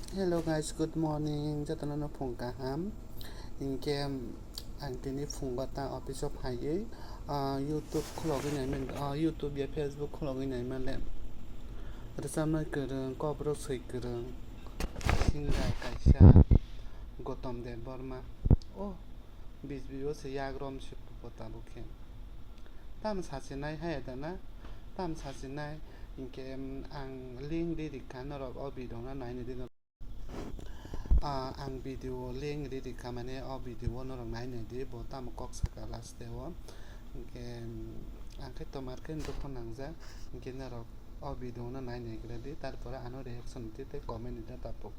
Hello guys, good morning. Jatana phung kaham. Inkem ang tini phung bata office of haye. YouTube khulogin naiman. YouTube ya Facebook khulogin naiman le. Rasama kereng, kobro sei kereng. Singai kaisa. Gotom de Burma. Oh, bisbiyo se yagrom shipu bata bukhen. Tam sasinai hayadana. Tam sasinai inkem ang link di dikanarok obi dona naini di ang video link di kamane o video no rang naine di bota mo kok saka last dewo ke ang ke tomar ke ndo konangja ke na rok o video no naine gredi তারপরে আনো reaction দিতে comment দিতে তারপর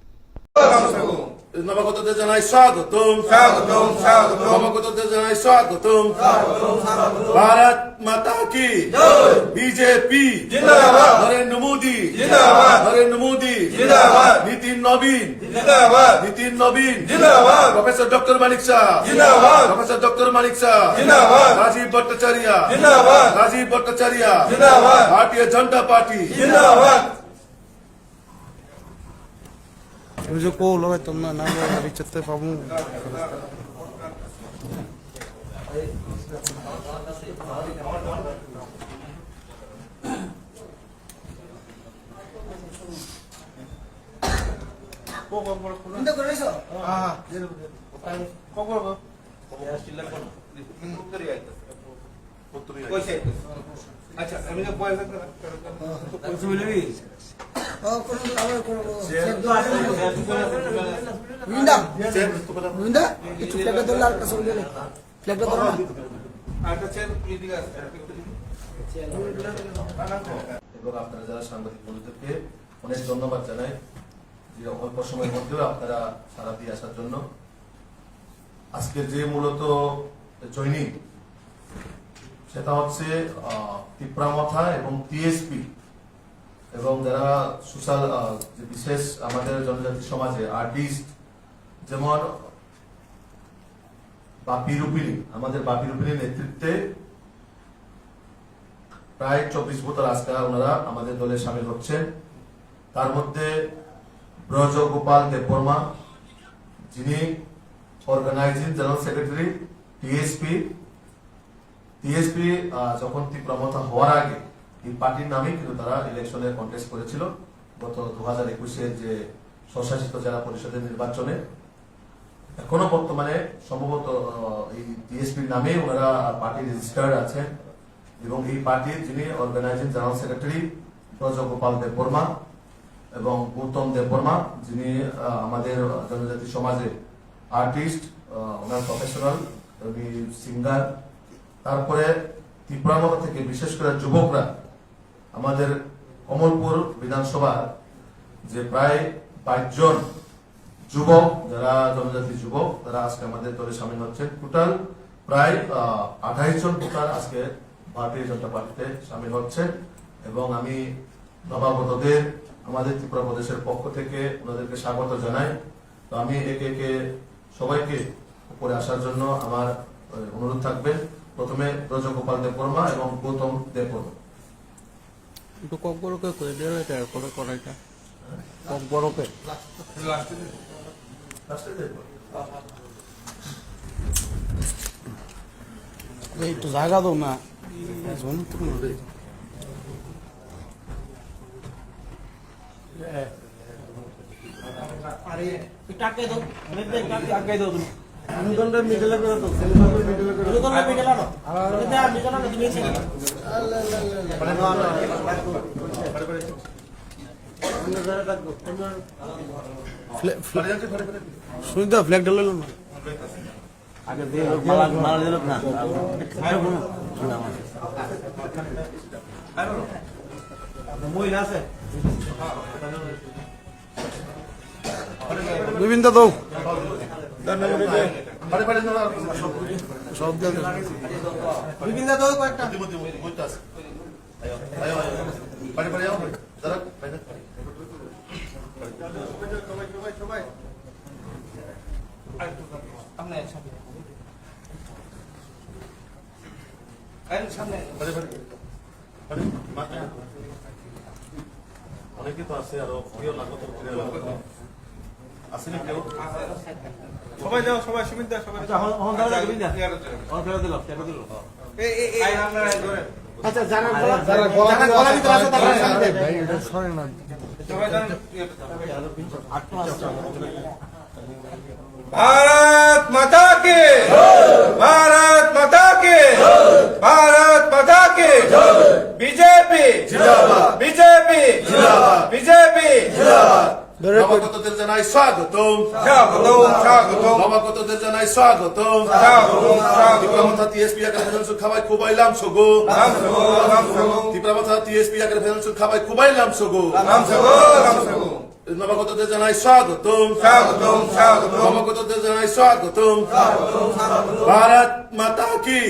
নবাগতদের জানাই স্বাগতম স্বাগতম স্বাগতম নবাগতদের জানাই স্বাগতম স্বাগতম স্বাগতম ভারত মাতা কি জয় বিজেপি জিন্দাবাদ নরেন্দ্র মোদি জিন্দাবাদ নরেন্দ্র মোদি জিন্দাবাদ নীতিন নবীন জিন্দাবাদ নীতিন নবীন জিন্দাবাদ প্রফেসর ডক্টর মানিক শাহ জিন্দাবাদ প্রফেসর ডক্টর মানিক শাহ জিন্দাবাদ রাজীব ভট্টাচার্য জিন্দাবাদ রাজীব ভট্টাচার্য জিন্দাবাদ ভারতীয় জনতা পার্টি জিন্দাবাদ मुझे को लगे तुम ना अभी चलते पाऊँ Hindi ko rin so. अच्छा अभी तो बॉय कुछ मिले भी Winda. Winda. Itu flag dolar ka so gele. Flag dolar. आता चेयर मीटिंग এবং আপনারা যারা সাংবাদিক বন্ধুদেরকে অনেক ধন্যবাদ জানাই যে অল্প সময়ের মধ্যেও আপনারা সারা দিয়ে আসার জন্য। আজকে যে মূলত জয়নিং সেটা হচ্ছে তিপ্রামথা এবং টিএসপি এবং যারা সোশ্যাল যে বিশেষ আমাদের জনজাতি সমাজে আর্টিস্ট যেমন বাপি রূপিণী আমাদের বাপি রূপিণীর নেতৃত্বে প্রায় 24 বছর আজকে ওনারা আমাদের দলে সামিল হচ্ছেন। তার মধ্যে ব্রজ গোপাল দেববর্মা যিনি অর্গানাইজিং জেনারেল সেক্রেটারি টিএসপি যখন তিপ্রামথা হওয়ার আগে এই পার্টির নামে কিন্তু তারা ইলেকশনে কন্টেস্ট করেছিল গত 2021-এর যে স্বশাসিত জেলা পরিষদের নির্বাচনে। এখনো বর্তমানে সম্ভবত এই টিএসপির নামে ওনারা পার্টি রেজিস্টার্ড আছেন এবং এই পার্টির যিনি organizing general secretary Brajagopal Debbarma এবং গৌতম দেববর্মা যিনি আমাদের জনজাতি সমাজে আর্টিস্ট, ওনার প্রফেশনাল উনি সিঙ্গার। তারপরে তিপ্রামথা থেকে বিশেষ করে যুবকরা আমাদের কমলপুর বিধানসভার যে প্রায় 22 জন যুবক যারা জনজাতি যুবক তারা আজকে আমাদের দলে সামিল হচ্ছেন। টোটাল প্রায় 28 জন ভোটার আজকে ভারতীয় জনতা পার্টিতে সামিল হচ্ছে এবং আমি নবাগতদের আমাদের ত্রিপুরা প্রদেশের পক্ষ থেকে ওনাদেরকে স্বাগত জানাই। তো আমি একে একে সবাইকে উপরে আসার জন্য আমার অনুরোধ থাকবে। প্রথমে ব্রজগোপাল দেববর্মা এবং গৌতম দেববর্মা। একটু কক বড়কে করে দিলে এটা করে করাইটা কক বড়কে এই তো জায়গা দাও না Are টাকে দাও। आगे दो तुम অনুদন্ড মিডলে করে দাও। অনুদন্ড মিডলে দাও। এটা মিডলে না তুমি ছিল। সুনিতা ফ্ল্যাগ ডাল না आगे दे माला माला दे ना मोई ना से বিভিন্ন দাও সব দাও বিভিন্ন দাও কয়েকটা। सामने सामने অনেকে তো আছে আরো প্রিয় নাগরিক আসেনি কেউ? সবাই যাও, সবাই সুমিত দা, সবাই আচ্ছা, হন দাঁড়া দিবি না? চেয়ারে চলে। হন ফেরত দিল, ফেরত দিল। এই আপনারা ধরেন। আচ্ছা, যারা গলা ভিতরে আছে তারা সামনে দেন। সবাই যান। আটটা আছে। भारत माता के भारत माता के भारत माता के बीजेपी जिंदाबाद बीजेपी जिंदाबाद बीजेपी নবাগতদের জানাই স্বাগতম स्वागतम स्वागतम নবাগতদের জানাই স্বাগতম स्वागतम स्वागतम তীব্রমাথা টিএসপি আকার ফেনান্সু খাবাই খুবাইলাম সগো राम सगो তীব্রমাথা টিএসপি আকার ফেনান্সু খাবাই খুবাইলাম সগো राम सगो নবাগতদের জানাই স্বাগতম स्वागतम स्वागतम নবাগতদের জানাই স্বাগতম ভারত মাতা কি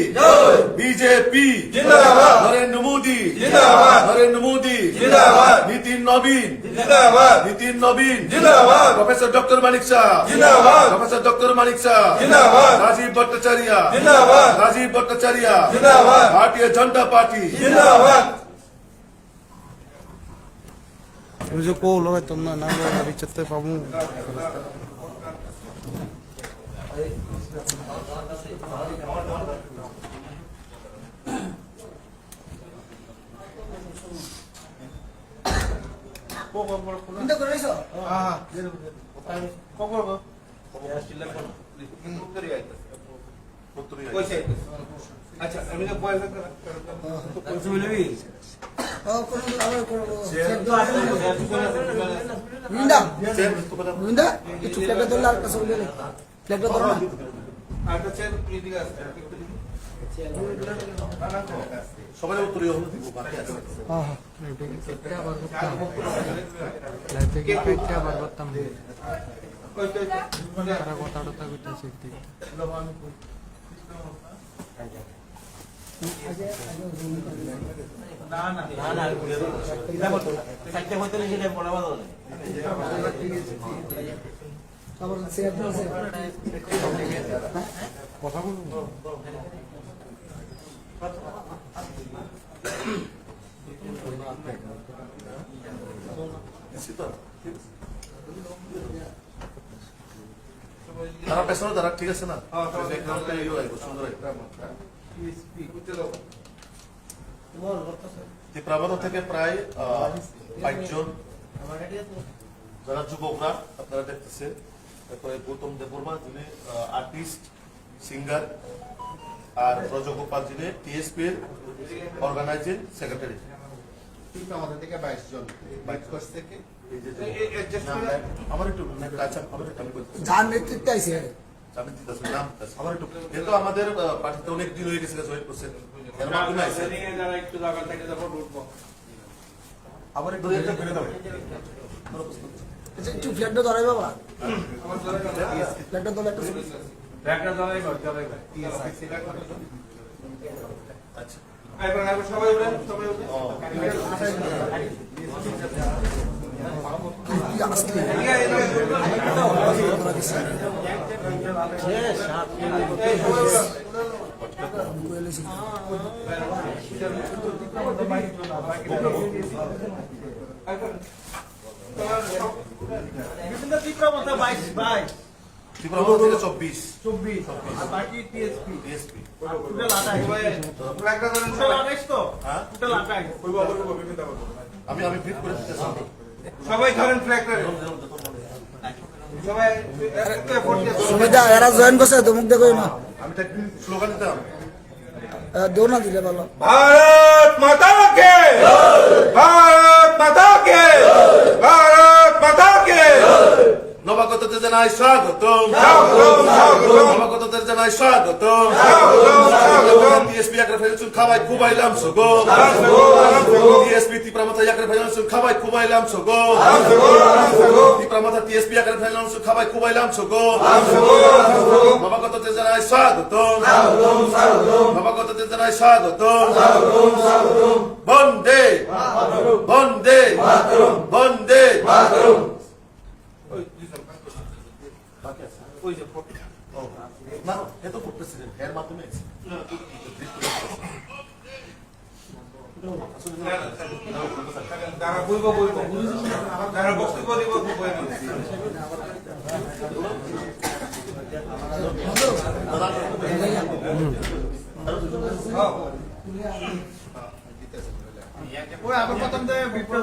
বিজেপি जिंदाबाद নরেন্দ্র মোদী जिंदाबाद নরেন্দ্র মোদী जिंदाबाद নীতিন নবীন जिंदाबाद নীতিন নবীন जिंदाबाद প্রফেসর ডক্টর মানিক শাহ जिंदाबाद প্রফেসর ডক্টর মানিক শাহ जिंदाबाद রাজীব ভট্টাচার্য जिंदाबाद রাজীব ভট্টাচার্য जिंदाबाद ভারতীয় জনতা পার্টি जिंदाबाद मुझे को लगा तुम ना नाम अभी चलते पाऊँ চিন্তা করে রইছো? अच्छा আমি তো বয়স কইছো বলবি? ও কোন আবার কোন মিন্দা মিন্দা কিছু ফ্ল্যাগটা ধরলে আর কাছে বলে ফ্ল্যাগটা ধরো না আটা চেন এদিকে আছে সবাই উত্তর হলো দিব বাকি আছে हाँ हाँ লাইফে পেটটা বার করতাম তারা কথা টথা কইতাছে না না এটা বল সাইডে হইতে লিখে পড়া ভালো না আবার শেয়ার আছে কথা বলবো তারা পেছনে তারা ঠিক আছে না হ্যাঁ, সবাই। ব্যাকগ্রাউন্ডটা ইউ আইবো সুন্দর আইবো তীব্রাবাদ থেকে প্রায় 5 জন যারা যুবকরা আপনারা দেখতেছেন তারপরে গৌতম দেববর্মা যিনি আর্টিস্ট সিঙ্গার আর ব্রজগোপাল যিনি টিএসপি এর অর্গানাইজিং সেক্রেটারি আমাদের থেকে 22 জন 22 কোর্স থেকে আমার একটু আচ্ছা আমার একটু আমি বলতে যার নেতৃত্বে আইছে আমি দিতেছি নাম আমার একটু যেহেতু আমাদের পার্টিতে অনেক দিন হয়ে গেছে জয়েন করছেন এর মাধ্যমে আইছে যারা একটু জায়গা থেকে যাবো উঠবো আবার একটু এটা করে দাও আচ্ছা একটু ফ্ল্যাগটা ধরাই বাবা ফ্ল্যাগটা ধরে একটা ব্যাগটা জলাই কর জলাই কর আচ্ছা আইবার সবাই উঠেন সবাই উঠেন বিভিন্ন তীব্রতা 22 22 ত্রিপুরা থেকে 24 24 আর বাকি টিএসপি টিএসপি টোটাল 28 ব্যাগটা ধরেন টোটাল 28 তো হ্যাঁ টোটাল 28 আমি ফিট করে দিতেছি সবাই ধরেন ফ্ল্যাগটা সবাই একটু এফোর্ট দিয়ে সুবিধা এরা জয়েন করছে তুমি দেখো না আমি তো স্লোগান দিতাম দেও না দিলে ভালো भारत माता के भारत माता के भारत माता के নবাগতদের জানাই স্বাগতম স্বাগতম, স্বাগতম। নবাগতদের জানাই স্বাগতম টিএসপি আকার ফেলছুন খাবাই খুবাইলাম সগো টিএসপি তীব্রমাথা আকার ফেলছুন খাবাই খুবাইলাম সগো তীব্রমাথা টিএসপি আকার ফেলছুন খাবাই খুবাইলাম সগো নবাগতদের জানাই স্বাগতম নবাগতদের জানাই স্বাগতম বন্দে বন্দে বন্দে ওই যে ফটো না এত করতেছিলেন এর মাধ্যমে যারা বলবো যারা বক্তব্য দিব বলবো ওই আবার প্রথম থেকে বিটটা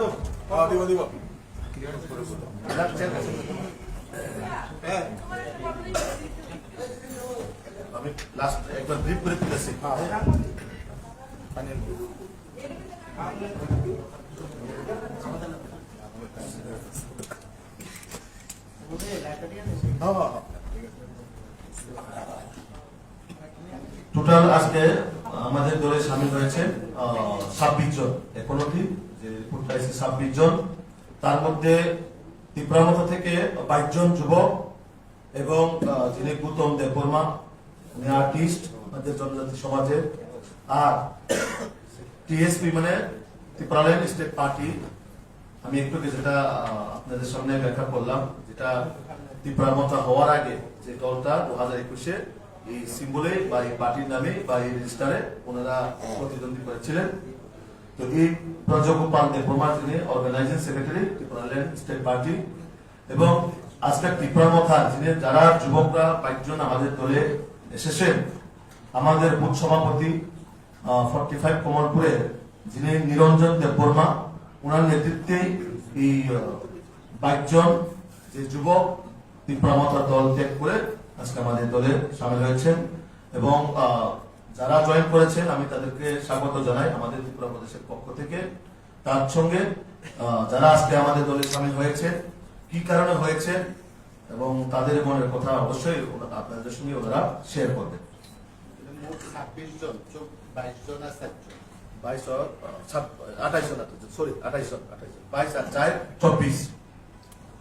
দাও দিব দিব আমি লাস্ট একবার ব্রিফ করে দিতেছি টোটাল আজকে আমাদের দলে সামিল হয়েছে 26 জন এখন অব্দি যে রিপোর্টটা এসেছে 26 জন, তার মধ্যে ত্রিপুরামথা থেকে 22 জন যুবক এবং যিনি গৌতম দেববর্মা উনি আর্টিস্ট আমাদের জনজাতি সমাজের, আর টিএসপি মানে ত্রিপুরাল্যান্ড স্টেট পার্টি, আমি একটু যেটা আপনাদের সামনে ব্যাখ্যা করলাম, যেটা ত্রিপুরামথা হওয়ার আগে যে দলটা 2021-এ এই সিম্বলে বা এই পার্টির নামে বা এই রেজিস্টারে ওনারা প্রতিদ্বন্দ্বী করেছিলেন। তো এই প্রজগোপাল দেববর্মা তিনি organizing secretary Tripuraland state party, এবং আজকে ত্রিপুরামথার যিনি যারা যুবকরা 5 জন আমাদের দলে এসেছেন, আমাদের বুথ সভাপতি 45 কমলপুরের যিনি নিরঞ্জন দেববর্মা, ওনার নেতৃত্বে এই 22 জন যে যুবক ত্রিপুরামথার দল ত্যাগ করে আজকে আমাদের দলে সামিল হয়েছেন, এবং যারা জয়েন করেছেন আমি তাদেরকে স্বাগত জানাই আমাদের ত্রিপুরা প্রদেশের পক্ষ থেকে। তার সঙ্গে যারা আজকে আমাদের দলে সামিল হয়েছে, কি কারণে হয়েছে এবং তাদের মনের কথা অবশ্যই আপনাদের সঙ্গে ওনারা শেয়ার করবেন। মোট 26 জন, 22 জন আর 7 জন। 22 আর 28 জন, সরি 28 জন, 22 আর 4 24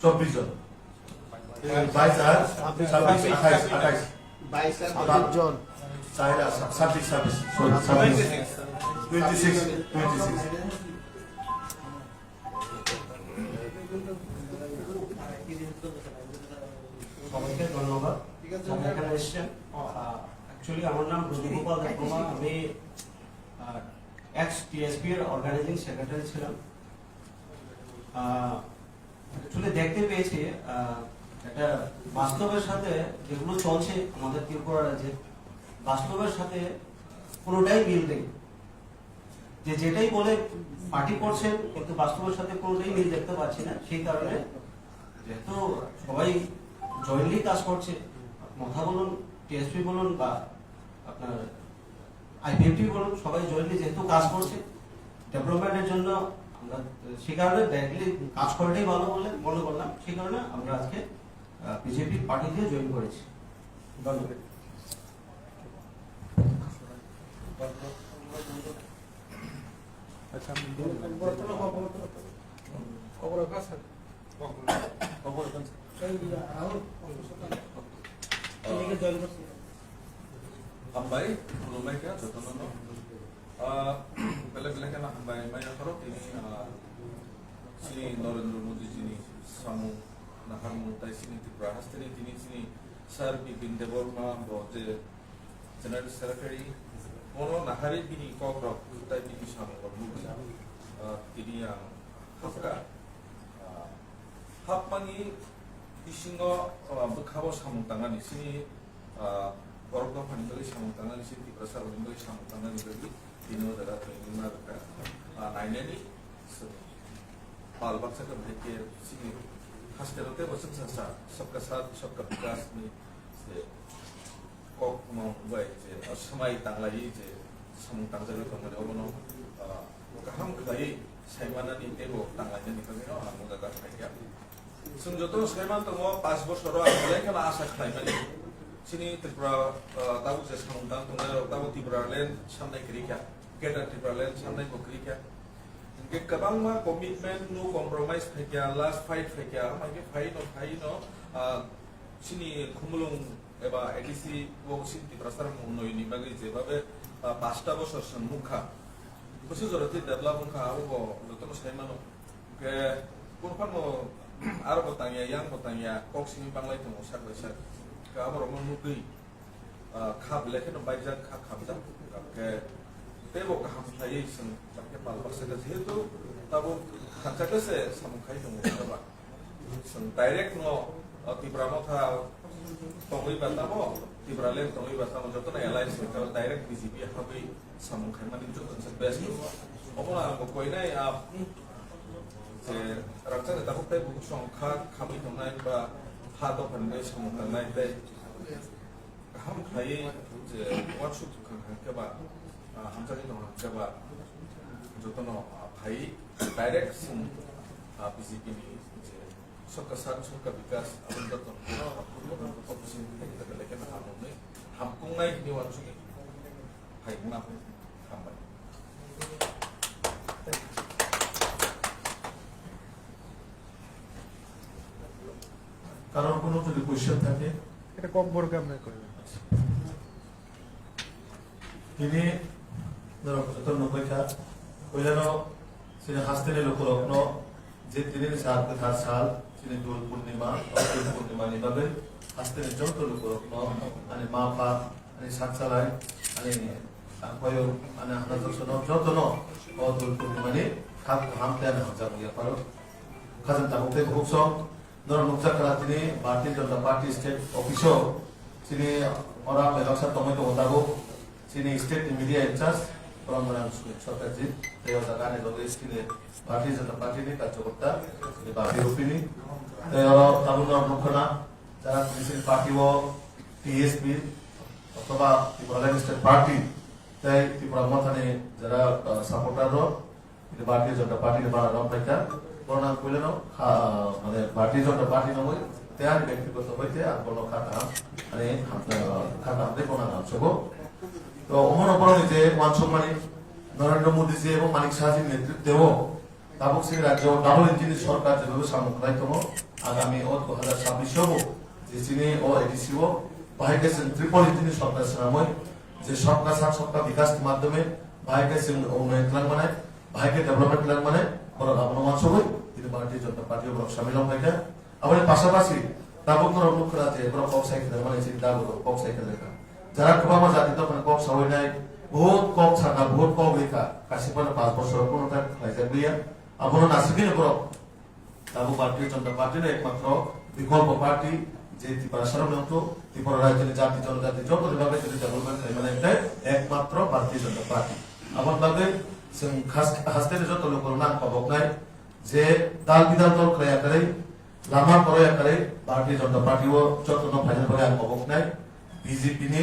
24 জন, 22 আর 26 28 22 আর 28 জন, 4 আর 26 সরি 26 সবাইকে ধন্যবাদ যারা এখানে এসেছেন। অ্যাকচুয়ালি আমার নাম প্রদীপগোপাল দেববর্মা, আমি এক্স টিএসপি এর অর্গানাইজিং সেক্রেটারি ছিলাম। অ্যাকচুয়ালি দেখতে পেয়েছি এটা বাস্তবের সাথে যেগুলো চলছে আমাদের ত্রিপুরা রাজ্যে, বাস্তবের সাথে কোনোটাই মিল নেই। যেটাই বলে পার্টি করছেন কিন্তু বাস্তবের সাথে কোনোটাই মিল দেখতে পাচ্ছি না। সেই কারণে যেহেতু সবাই জয়েন্টলি কাজ করছে, মথা বলুন, টিএসপি বলুন বা আপনার আইপিএফটি বলুন, সবাই জয়েন্টলি যেহেতু কাজ করছে ডেভেলপমেন্টের জন্য, আমরা সেই কারণে ডাইরেক্টলি কাজ করাটাই ভালো বলে মনে করলাম। সেই কারণে আমরা আজকে বিজেপি পার্টি দিয়ে জয়েন করেছি। ধন্যবাদ। Hambai, lumai kaya jotono. Beleg-beleg na hambai may nakarot ini sini Narendra Modi ji ni samu nahamu tai sini Tripura hastini sini Sir Bipin Deborma boje General Secretary mono nahari bini kokrok tai bini samu kormuja tini yang hafka hapmangi isingo bekhabo samu tangani sini Borok panitali samu tangani sini Tripura Sarwindoi samu tangani bagi dino daga training na daga nainani बाल बच्चा का भाई के सीखने खास करते हैं बच्चों के साथ सबका विकास में से कॉक माउंट जे समय तांगलाई जे समुद्र तांगले तो मेरे वो नो हम कहीं साइमाना नीते वो तांगले निकल गया हम उधर का भाई क्या सुन जो तो साइमान तो वो 5 वर्ष और आगे क्या आशा खाई sini Tripura tahu saya समुद्र तो tahu Tripura land सामने करी क्या केडर Tripura land सामने को करी क्या Kabang ma commitment no compromise kaya last fight kaya magi fight no sini kumulong eba edisi wo sinti prasar mo ini bagi je babe pasta bosor mukha bosu jorati develop mukha abo doto sai mano ke kurpan mo aro botanya yang botanya kok sini banglai to sak sak ka abo mo nugui khab lekhe no baijak khab ja ke tebo ka ham thai sing ke pal baksa ka jehetu tabo khacha ka se samukhai to ba sing direct no Tripura Motha tongoi batamo Tripura লেন tongoi batamo যত না alliance হইতে direct BJP হাবি সামুং খাইমানি যত best অবনা কইনাই যে রাজা দাবো তাই বহু সংখ্যা খামি থামনাই বা হা দফাননাই সামুং থামনাই তাই গাহাম খাই যে ওয়াটসুক খাंखांखेबा हामजानि दं हांखेबा जतन भाई डाइरेक्ट सिं बीजेपी नि जे सरकार साथ सरकार विकास आबुन जतन अफिसिन थेके लेके ना हामने हामकुंनाय नि वानसुनि भाई ना हामबाय কারণ কোনো যদি কোয়েশ্চেন থাকে এটা কম বড় কাম না করে তিনি যতন নকৈখা কইলানো সিনে হাসতেনে লোকরত্ন যে তিনি সাত কথা সাল সিনে দোল পূর্ণিমা দোল পূর্ণিমা নিবাবে হাসতেনে যত লোকরত্ন মানে মা পা মানে সাত সালাই মানে কয় মানে হানা যতন যতন ও দোল পূর্ণিমা নি খাপ হামতে না যাবো পারো খাজান তাহতে খুবসম নর মুক্তা করা তিনি ভারতীয় জনতা পার্টি স্টেট অফিসও তিনি ওরা মেলাক্সা টমেটো হতাগো তিনি স্টেট মিডিয়া ইনচার্জ পরমরান সরকারজি এই জায়গায় লগে স্কিলে ভারতীয় জনতা পার্টি নি কার্যকর্তা বাকি রূপিনী এই ওরা তাবুনার মুখনা যারা মিছিল পার্টি ও টিএসপি অথবা ত্রিপুরা স্টেট পার্টি তাই ত্রিপুরা মথানে যারা সাপোর্টার ভারতীয় জনতা পার্টি বাড়া রম পাইতা বর্ণনা কইলেন মানে ভারতীয় জনতা পার্টি নয় তেয়ার ব্যক্তিগত হইতে আর কোনো খাতা মানে খাতা আমাদের বর্ণনা সব তো অমর অপরাধী যে মান সম্মানী নরেন্দ্র মোদীজি এবং মানিক শাহজির নেতৃত্বেও তাবক সিং রাজ্য ডাবল ইঞ্জিনের সরকার যেভাবে সামগ্রায়তম আগামী 2026 যে চীনে ও এডিসিও বাহির গেছেন ট্রিপল ইঞ্জিনের সরকার সেনাময় যে সরকার সাত সরকার বিকাশ মাধ্যমে বাহির গেছেন উন্নয়ন প্ল্যান মানে বাহির ডেভেলপমেন্ট প্ল্যান মানে বড় লাভবান সবই কিন্তু ভারতীয় জনতা পার্টি বড় সামিল হয়ে আবার পাশাপাশি তাবক মুখ্য রাজ্যে বড় কক সাইকেল মানে চিন্তা করো কক সাইকেল লেখা যারা খুবই জাতি তখন কক সবাই নাই বহুত কক ছাড়া বহুত কক লেখা কাশিপালে 5 বছর কোনটা লাইজার দিয়া আপনার নাসিবিন করো তাবো ভারতীয় জনতা পার্টির একমাত্র বিকল্প পার্টি যে ত্রিপুরা সার্বভৌমত্ব ত্রিপুরা রাজ্যের জাতি জনজাতি যত বিভাগে যদি ডেভেলপমেন্ট মানে একমাত্র ভারতীয় জনতা পার্টি আমার ভাবে হাসতে যত লোক নাম পাবক নাই যে দাল বিধান দল ক্রিয়া করে লামা করে করে ভারতীয় জনতা পার্টি ও যত ফাইনাল করে পাবক নাই বিজেপি নি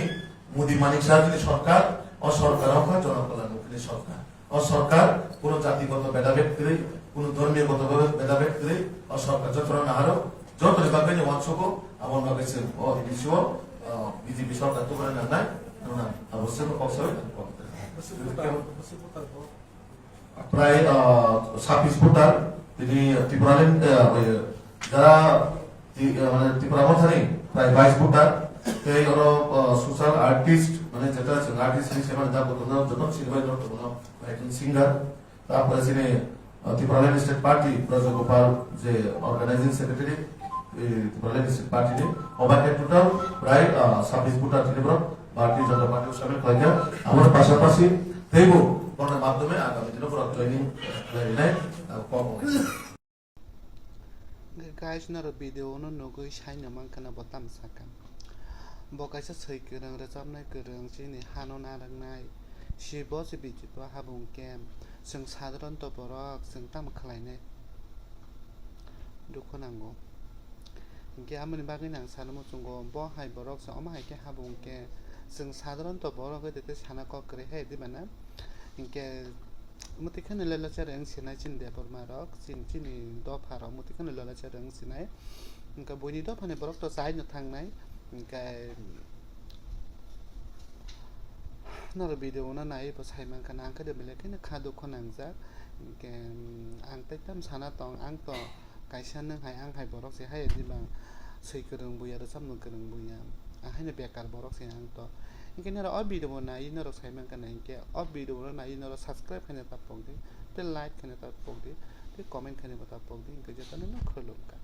মোদী মানিক শাহজির সরকার ও সরকার জনকল্যাণমুখী সরকার ও সরকার কোন জাতিগত ভেদাভেদ করে কোন ধর্মীয়গত ভেদাভেদ করে ও সরকার যত না হারো যত ভাবে ওয়ানসক আমার ভাবে সে ও এডিসিও বিজেপি সরকার তো করে না নাই না অবশ্যই পক্ষ হবে প্রায় 26 ভোটার তিনি ত্রিপুরা যারা মানে ত্রিপুরা মথানি প্রায় 22 ভোটার এই হলো সোশ্যাল আর্টিস্ট মানে যেটা আর্টিস্ট হিসেবে যা বলতো যত সিনেমাই ধরতো একজন সিঙ্গার তারপরে তিনি ত্রিপুরা স্টেট পার্টি ব্রজগোপাল যে organising secretary Tripura state party ওভারকে টোটাল প্রায় 26 ভোটার তিনি ভারতীয় জনতা পার্টির সামিল হয়ে আমার পাশাপাশি দেব কোনের মাধ্যমে আগামী দিনে পুরো ট্রেনিং নেয় কম guys na video no nogoi shaina mankana botam sakam bokaisa sei kerang rajamnai kerang chini hanon arangnai sibo sibiji bo habung kem sing sadron to borok sing tam khlainai dukhonango ge amani bagui nang sanamo chungo bo hai borok sa oma hai ke habung ke sing sadron to borok de sana ko kre he di bana inke mutikhan lala charang sinai chin de por marok chin chini do pharo mutikhan lala charang sinai inka boni do phane borok to sai no thangnai inka nor video na nai bo sai man kana angka de bele kene khadu khonang ja inke ang tam sana tong ang to kaisa nang hai ang hai borok se hai di bang sei kereng buya da samno kereng buya a hai ne bekar borok se ang to inke nara o video na ino ro sai man kana inke o video na ino ro subscribe khane ta pok di te like khane ta pok di te comment khane ta pok di inke jeta na kholo ka